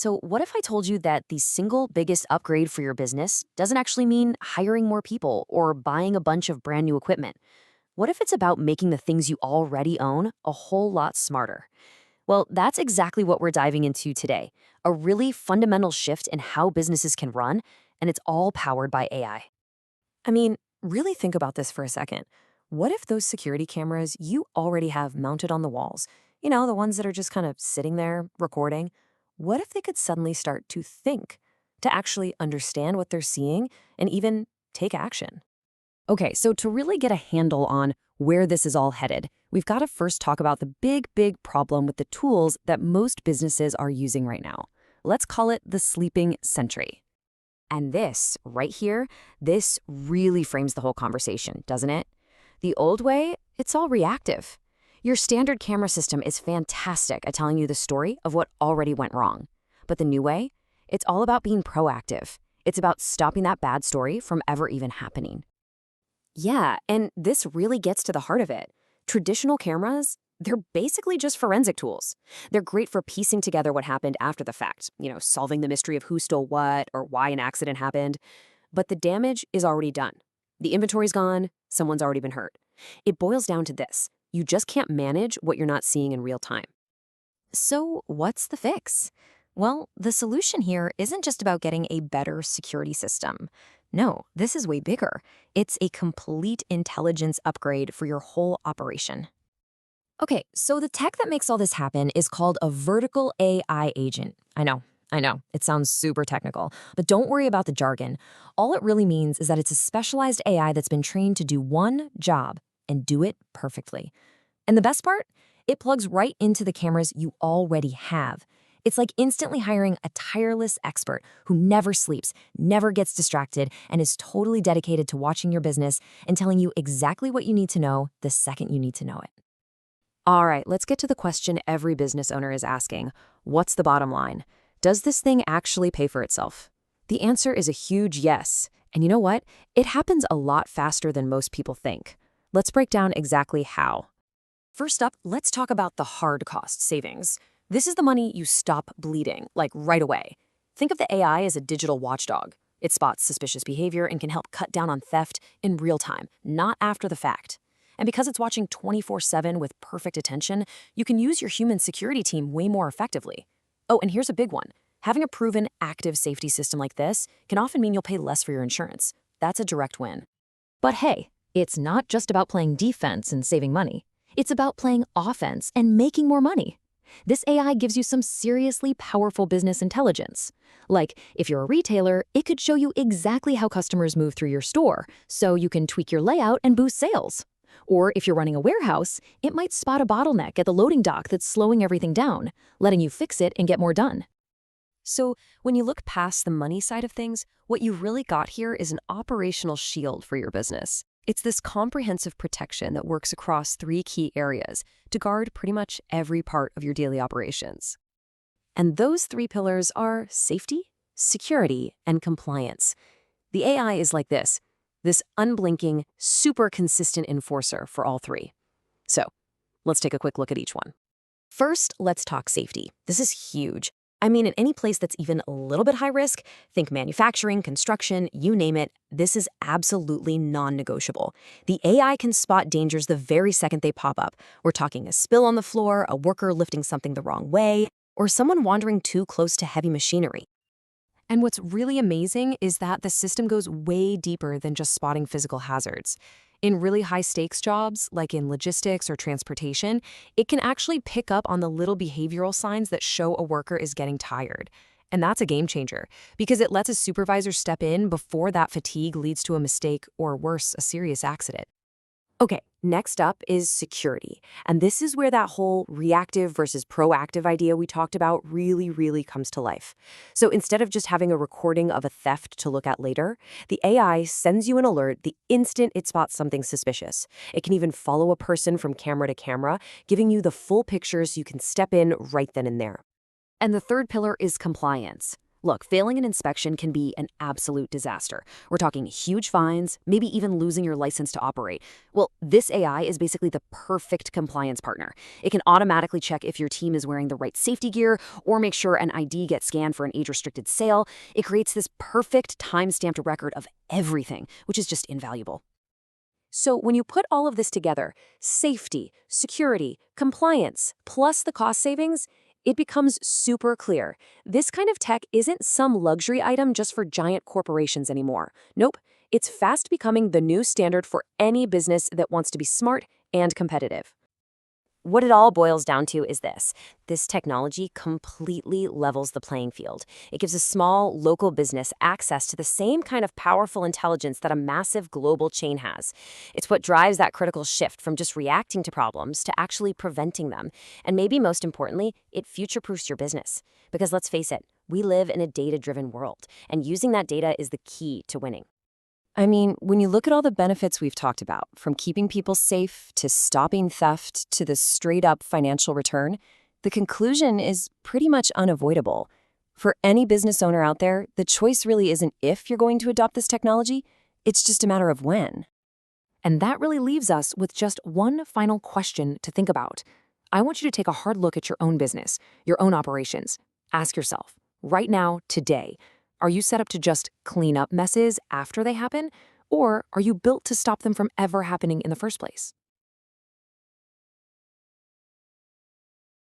So, what if I told you that the single biggest upgrade for your business doesn't actually mean hiring more people or buying a bunch of brand new equipment? What if it's about making the things you already own a whole lot smarter? Well, that's exactly what we're diving into today, a really fundamental shift in how businesses can run, and it's all powered by AI. I mean, really think about this for a second. What if those security cameras you already have mounted on the walls, the ones that are just kind of sitting there recording, what if they could suddenly start to think, to actually understand what they're seeing and even take action? Okay, so to really get a handle on where this is all headed, we've got to first talk about the big problem with the tools that most businesses are using right now. Let's call it the sleeping sentry. And this, right here, this really frames the whole conversation, doesn't it? The old way, it's all reactive. Your standard camera system is fantastic at telling you the story of what already went wrong. But the new way, it's all about being proactive. It's about stopping that bad story from ever even happening. Yeah, and this really gets to the heart of it. Traditional cameras, they're basically just forensic tools. They're great for piecing together what happened after the fact, solving the mystery of who stole what or why an accident happened. But the damage is already done. The inventory's gone, someone's already been hurt. It boils down to this. You just can't manage what you're not seeing in real time. So, what's the fix? Well, the solution here isn't just about getting a better security system. No, this is way bigger. It's a complete intelligence upgrade for your whole operation. Okay, so the tech that makes all this happen is called a vertical AI agent. I know, it sounds super technical, but don't worry about the jargon. All it really means is that it's a specialized AI that's been trained to do one job and do it perfectly. And the best part? It plugs right into the cameras you already have. It's like instantly hiring a tireless expert who never sleeps, never gets distracted, and is totally dedicated to watching your business and telling you exactly what you need to know the second you need to know it. All right, let's get to the question every business owner is asking. What's the bottom line? Does this thing actually pay for itself? The answer is a huge yes. And you know what? It happens a lot faster than most people think. Let's break down exactly how. First up, let's talk about the hard cost savings. This is the money you stop bleeding, like right away. Think of the AI as a digital watchdog. It spots suspicious behavior and can help cut down on theft in real time, not after the fact. And because it's watching 24/7 with perfect attention, you can use your human security team way more effectively. Oh, and here's a big one. Having a proven active safety system like this can often mean you'll pay less for your insurance. That's a direct win. But hey, it's not just about playing defense and saving money. It's about playing offense and making more money. This AI gives you some seriously powerful business intelligence. Like, if you're a retailer, it could show you exactly how customers move through your store, so you can tweak your layout and boost sales. Or if you're running a warehouse, it might spot a bottleneck at the loading dock that's slowing everything down, letting you fix it and get more done. So, when you look past the money side of things, what you really got here is an operational shield for your business. It's this comprehensive protection that works across three key areas to guard pretty much every part of your daily operations. And those three pillars are safety, security, and compliance. The AI is like this unblinking, super consistent enforcer for all three. So, let's take a quick look at each one. First, let's talk safety. This is huge. I mean, in any place that's even a little bit high risk, think manufacturing, construction, you name it, this is absolutely non-negotiable. The AI can spot dangers the very second they pop up. We're talking a spill on the floor, a worker lifting something the wrong way, or someone wandering too close to heavy machinery. And what's really amazing is that the system goes way deeper than just spotting physical hazards. In really high-stakes jobs, like in logistics or transportation, it can actually pick up on the little behavioral signs that show a worker is getting tired. And that's a game changer, because it lets a supervisor step in before that fatigue leads to a mistake or, worse, a serious accident. Okay, next up is security. And this is where that whole reactive versus proactive idea we talked about really comes to life. So instead of just having a recording of a theft to look at later, the AI sends you an alert the instant it spots something suspicious. It can even follow a person from camera to camera, giving you the full picture so you can step in right then and there. And the third pillar is compliance. Look, failing an inspection can be an absolute disaster. We're talking huge fines, maybe even losing your license to operate. Well, this AI is basically the perfect compliance partner. It can automatically check if your team is wearing the right safety gear or make sure an ID gets scanned for an age-restricted sale. It creates this perfect time-stamped record of everything, which is just invaluable. So when you put all of this together, safety, security, compliance, plus the cost savings, it becomes super clear. This kind of tech isn't some luxury item just for giant corporations anymore. Nope, it's fast becoming the new standard for any business that wants to be smart and competitive. What it all boils down to is this. This technology completely levels the playing field. It gives a small, local business access to the same kind of powerful intelligence that a massive global chain has. It's what drives that critical shift from just reacting to problems to actually preventing them. And maybe most importantly, it future-proofs your business. Because let's face it, we live in a data-driven world, and using that data is the key to winning. I mean, when you look at all the benefits we've talked about, from keeping people safe to stopping theft to the straight-up financial return, the conclusion is pretty much unavoidable. For any business owner out there, the choice really isn't if you're going to adopt this technology, it's just a matter of when. And that really leaves us with just one final question to think about. I want you to take a hard look at your own business, your own operations. Ask yourself, right now, today, are you set up to just clean up messes after they happen? Or are you built to stop them from ever happening in the first place?